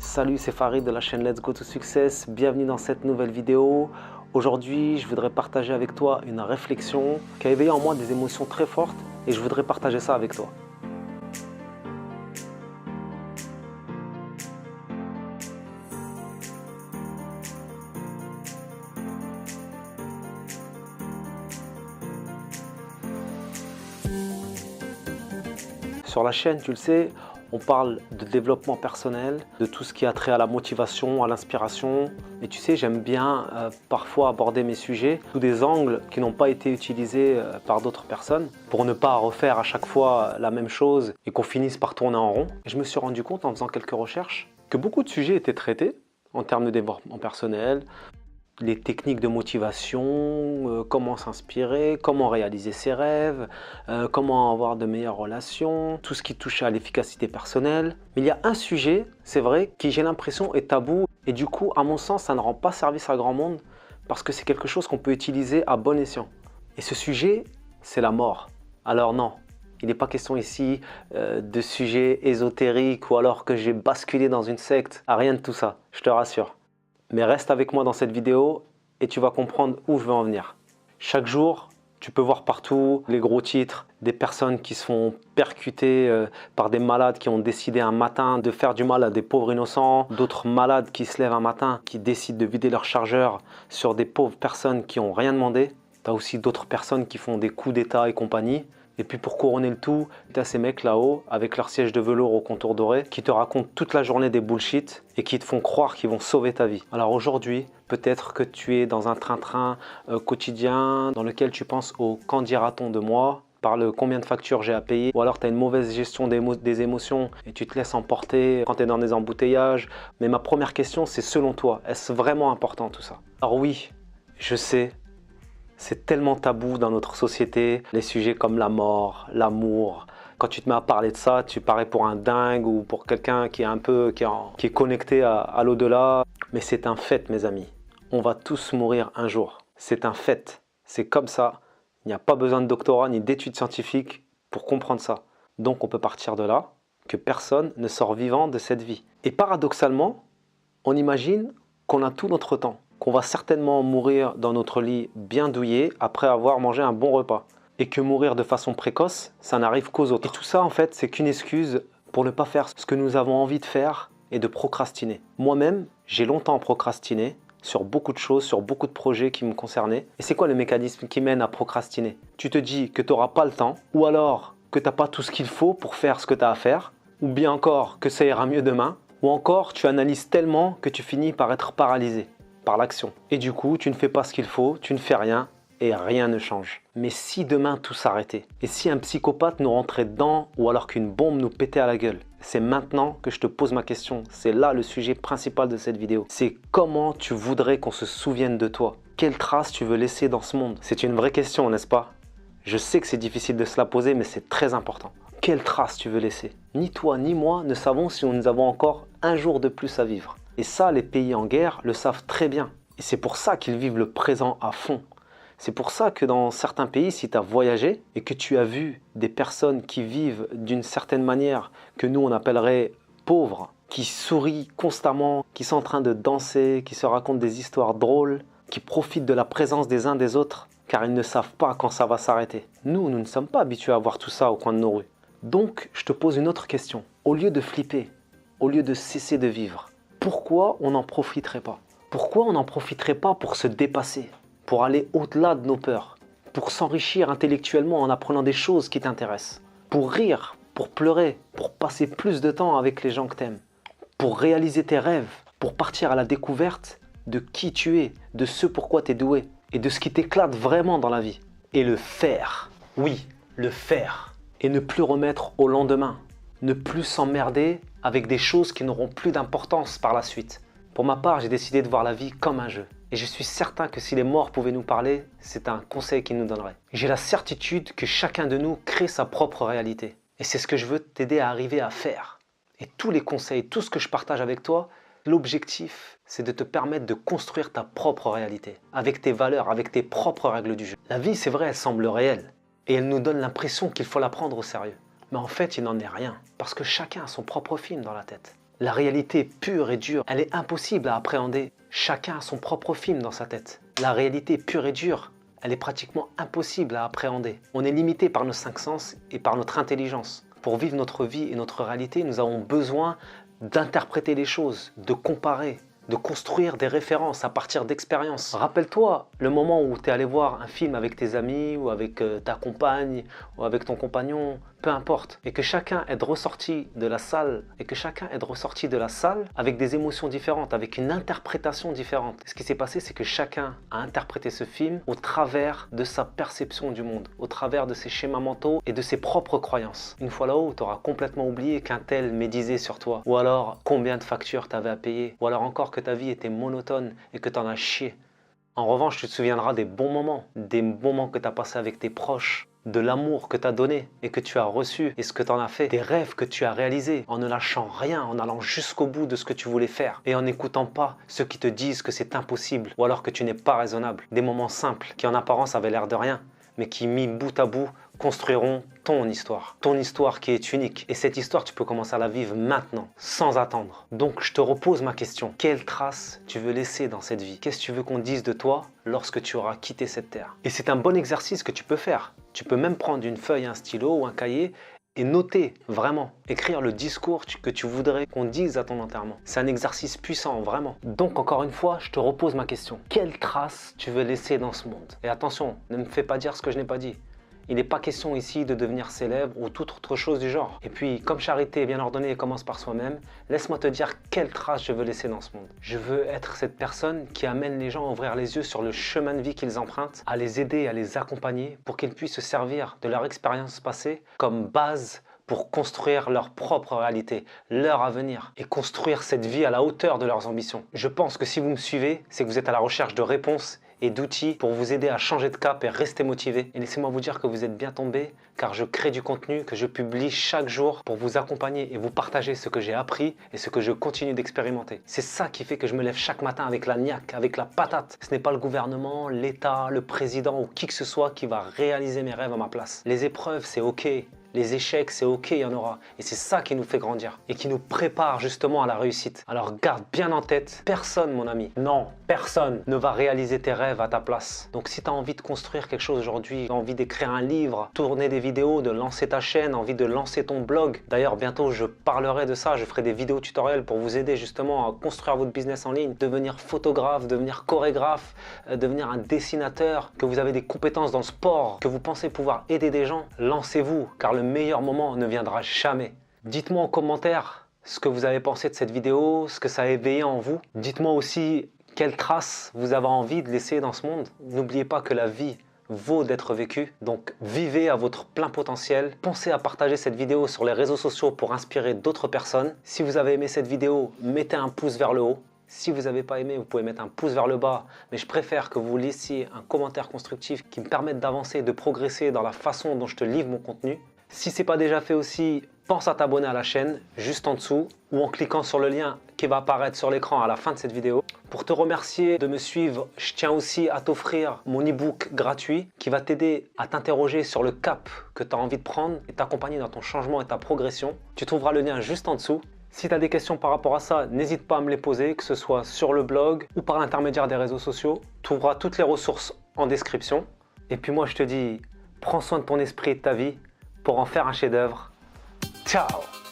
Salut, c'est Farid de la chaîne Let's Go to Success. Bienvenue dans cette nouvelle vidéo. Aujourd'hui, je voudrais partager avec toi une réflexion qui a éveillé en moi des émotions très fortes et je voudrais partager ça avec toi. Sur la chaîne, tu le sais, on parle de développement personnel, de tout ce qui a trait à la motivation, à l'inspiration. Et tu sais, j'aime bien parfois aborder mes sujets sous des angles qui n'ont pas été utilisés par d'autres personnes pour ne pas refaire à chaque fois la même chose et qu'on finisse par tourner en rond. Et je me suis rendu compte en faisant quelques recherches que beaucoup de sujets étaient traités en termes de développement personnel, les techniques de motivation, comment s'inspirer, comment réaliser ses rêves, comment avoir de meilleures relations, tout ce qui touche à l'efficacité personnelle. Mais il y a un sujet, c'est vrai, qui j'ai l'impression est tabou et du coup, à mon sens, ça ne rend pas service à grand monde parce que c'est quelque chose qu'on peut utiliser à bon escient. Et ce sujet, c'est la mort. Alors non, il n'est pas question ici de sujets ésotériques ou alors que j'ai basculé dans une secte. Ah, rien de tout ça, je te rassure. Mais reste avec moi dans cette vidéo et tu vas comprendre où je veux en venir. Chaque jour, tu peux voir partout les gros titres, des personnes qui se font percuter par des malades qui ont décidé un matin de faire du mal à des pauvres innocents, d'autres malades qui se lèvent un matin, qui décident de vider leur chargeur sur des pauvres personnes qui n'ont rien demandé. Tu as aussi d'autres personnes qui font des coups d'état et compagnie. Et puis pour couronner le tout, tu as ces mecs là-haut avec leur siège de velours au contour doré qui te racontent toute la journée des bullshit et qui te font croire qu'ils vont sauver ta vie. Alors aujourd'hui, peut-être que tu es dans un train-train quotidien dans lequel tu penses au « qu'en dira-t-on de moi ?» par le combien de factures j'ai à payer, ou alors tu as une mauvaise gestion des émotions et tu te laisses emporter quand tu es dans des embouteillages. Mais ma première question, c'est selon toi, est-ce vraiment important tout ça? Alors oui, je sais. C'est tellement tabou dans notre société, les sujets comme la mort, l'amour. Quand tu te mets à parler de ça, tu parais pour un dingue ou pour quelqu'un qui est connecté à l'au-delà. Mais c'est un fait, mes amis. On va tous mourir un jour. C'est un fait. C'est comme ça. Il n'y a pas besoin de doctorat ni d'études scientifiques pour comprendre ça. Donc on peut partir de là que personne ne sort vivant de cette vie. Et paradoxalement, on imagine qu'on a tout notre temps, qu'on va certainement mourir dans notre lit bien douillet après avoir mangé un bon repas. Et que mourir de façon précoce, ça n'arrive qu'aux autres. Et tout ça, en fait, c'est qu'une excuse pour ne pas faire ce que nous avons envie de faire et de procrastiner. Moi-même, j'ai longtemps procrastiné sur beaucoup de choses, sur beaucoup de projets qui me concernaient. Et c'est quoi le mécanisme qui mène à procrastiner? Tu te dis que tu n'auras pas le temps, ou alors que tu n'as pas tout ce qu'il faut pour faire ce que tu as à faire, ou bien encore que ça ira mieux demain, ou encore tu analyses tellement que tu finis par être paralysé par l'action. Et du coup, tu ne fais pas ce qu'il faut, tu ne fais rien et rien ne change. Mais si demain tout s'arrêtait, et si un psychopathe nous rentrait dedans ou alors qu'une bombe nous pétait à la gueule? C'est maintenant que je te pose ma question. C'est là le sujet principal de cette vidéo. C'est comment tu voudrais qu'on se souvienne de toi? Quelle trace tu veux laisser dans ce monde? C'est une vraie question, n'est-ce pas? Je sais que c'est difficile de se la poser, mais c'est très important. Quelle trace tu veux laisser? Ni toi ni moi ne savons si nous avons encore un jour de plus à vivre. Et ça, les pays en guerre le savent très bien. Et c'est pour ça qu'ils vivent le présent à fond. C'est pour ça que dans certains pays, si tu as voyagé et que tu as vu des personnes qui vivent d'une certaine manière que nous on appellerait pauvres, qui sourient constamment, qui sont en train de danser, qui se racontent des histoires drôles, qui profitent de la présence des uns des autres, car ils ne savent pas quand ça va s'arrêter. Nous ne sommes pas habitués à voir tout ça au coin de nos rues. Donc, je te pose une autre question. Au lieu de flipper, au lieu de cesser de vivre, pourquoi on n'en profiterait pas? Pourquoi on n'en profiterait pas pour se dépasser, pour aller au-delà de nos peurs, pour s'enrichir intellectuellement en apprenant des choses qui t'intéressent, pour rire, pour pleurer, pour passer plus de temps avec les gens que t'aimes, pour réaliser tes rêves, pour partir à la découverte de qui tu es, de ce pourquoi tu es doué et de ce qui t'éclate vraiment dans la vie. Et le faire, oui, le faire. Et ne plus remettre au lendemain, ne plus s'emmerder avec des choses qui n'auront plus d'importance par la suite. Pour ma part, j'ai décidé de voir la vie comme un jeu. Et je suis certain que si les morts pouvaient nous parler, c'est un conseil qu'ils nous donneraient. J'ai la certitude que chacun de nous crée sa propre réalité. Et c'est ce que je veux t'aider à arriver à faire. Et tous les conseils, tout ce que je partage avec toi, l'objectif, c'est de te permettre de construire ta propre réalité. Avec tes valeurs, avec tes propres règles du jeu. La vie, c'est vrai, elle semble réelle. Et elle nous donne l'impression qu'il faut la prendre au sérieux. Mais en fait, il n'en est rien. Parce que chacun a son propre film dans la tête. La réalité pure et dure, elle est impossible à appréhender. Chacun a son propre film dans sa tête. La réalité pure et dure, elle est pratiquement impossible à appréhender. On est limité par nos cinq sens et par notre intelligence. Pour vivre notre vie et notre réalité, nous avons besoin d'interpréter les choses, de comparer, de construire des références à partir d'expériences. Rappelle-toi le moment où tu es allé voir un film avec tes amis ou avec ta compagne ou avec ton compagnon, peu importe, et que chacun est ressorti de la salle avec des émotions différentes, avec une interprétation différente. Ce qui s'est passé, c'est que chacun a interprété ce film au travers de sa perception du monde, au travers de ses schémas mentaux et de ses propres croyances. Une fois là-haut, tu auras complètement oublié qu'un tel médisait sur toi, ou alors combien de factures tu avais à payer, ou alors encore que ta vie était monotone et que tu en as chié. En revanche, tu te souviendras des bons moments que tu as passés avec tes proches, de l'amour que tu as donné et que tu as reçu et ce que tu en as fait, des rêves que tu as réalisés en ne lâchant rien, en allant jusqu'au bout de ce que tu voulais faire et en n'écoutant pas ceux qui te disent que c'est impossible ou alors que tu n'es pas raisonnable. Des moments simples qui en apparence avaient l'air de rien, mais qui mis bout à bout construiront ton histoire qui est unique. Et cette histoire, tu peux commencer à la vivre maintenant, sans attendre. Donc, je te repose ma question. Quelle trace tu veux laisser dans cette vie? Qu'est-ce que tu veux qu'on dise de toi lorsque tu auras quitté cette terre? Et c'est un bon exercice que tu peux faire. Tu peux même prendre une feuille, un stylo ou un cahier et noter vraiment, écrire le discours que tu voudrais qu'on dise à ton enterrement. C'est un exercice puissant, vraiment. Donc encore une fois, je te repose ma question. Quelle trace tu veux laisser dans ce monde? Et attention, ne me fais pas dire ce que je n'ai pas dit. Il n'est pas question ici de devenir célèbre ou toute autre chose du genre. Et puis, comme charité bien ordonnée commence par soi-même, laisse-moi te dire quelle trace je veux laisser dans ce monde. Je veux être cette personne qui amène les gens à ouvrir les yeux sur le chemin de vie qu'ils empruntent, à les aider, à les accompagner pour qu'ils puissent se servir de leur expérience passée comme base pour construire leur propre réalité, leur avenir et construire cette vie à la hauteur de leurs ambitions. Je pense que si vous me suivez, c'est que vous êtes à la recherche de réponses et d'outils pour vous aider à changer de cap et rester motivé. Et laissez-moi vous dire que vous êtes bien tombé car je crée du contenu que je publie chaque jour pour vous accompagner et vous partager ce que j'ai appris et ce que je continue d'expérimenter. C'est ça qui fait que je me lève chaque matin avec la niaque, avec la patate. Ce n'est pas le gouvernement, l'État, le président ou qui que ce soit qui va réaliser mes rêves à ma place. Les épreuves, c'est ok. Les échecs, c'est ok, il y en aura. Et c'est ça qui nous fait grandir et qui nous prépare justement à la réussite. Alors garde bien en tête, personne, mon ami, non, personne ne va réaliser tes rêves à ta place. Donc si tu as envie de construire quelque chose aujourd'hui, envie d'écrire un livre, tourner des vidéos, de lancer ta chaîne, envie de lancer ton blog. D'ailleurs, bientôt, je parlerai de ça. Je ferai des vidéos tutoriels pour vous aider justement à construire votre business en ligne, devenir photographe, devenir chorégraphe, devenir un dessinateur, que vous avez des compétences dans le sport, que vous pensez pouvoir aider des gens. Lancez-vous, car le meilleur moment ne viendra jamais. Dites-moi en commentaire ce que vous avez pensé de cette vidéo, ce que ça a éveillé en vous. Dites-moi aussi quelles traces vous avez envie de laisser dans ce monde. N'oubliez pas que la vie vaut d'être vécue, donc vivez à votre plein potentiel. Pensez à partager cette vidéo sur les réseaux sociaux pour inspirer d'autres personnes. Si vous avez aimé cette vidéo, mettez un pouce vers le haut. Si vous n'avez pas aimé, vous pouvez mettre un pouce vers le bas, mais je préfère que vous laissiez un commentaire constructif qui me permette d'avancer, de progresser dans la façon dont je te livre mon contenu. Si ce n'est pas déjà fait aussi, pense à t'abonner à la chaîne juste en dessous ou en cliquant sur le lien qui va apparaître sur l'écran à la fin de cette vidéo. Pour te remercier de me suivre, je tiens aussi à t'offrir mon e-book gratuit qui va t'aider à t'interroger sur le cap que tu as envie de prendre et t'accompagner dans ton changement et ta progression. Tu trouveras le lien juste en dessous. Si tu as des questions par rapport à ça, n'hésite pas à me les poser, que ce soit sur le blog ou par l'intermédiaire des réseaux sociaux. Tu trouveras toutes les ressources en description. Et puis moi, je te dis, prends soin de ton esprit et de ta vie pour en faire un chef-d'œuvre. Ciao!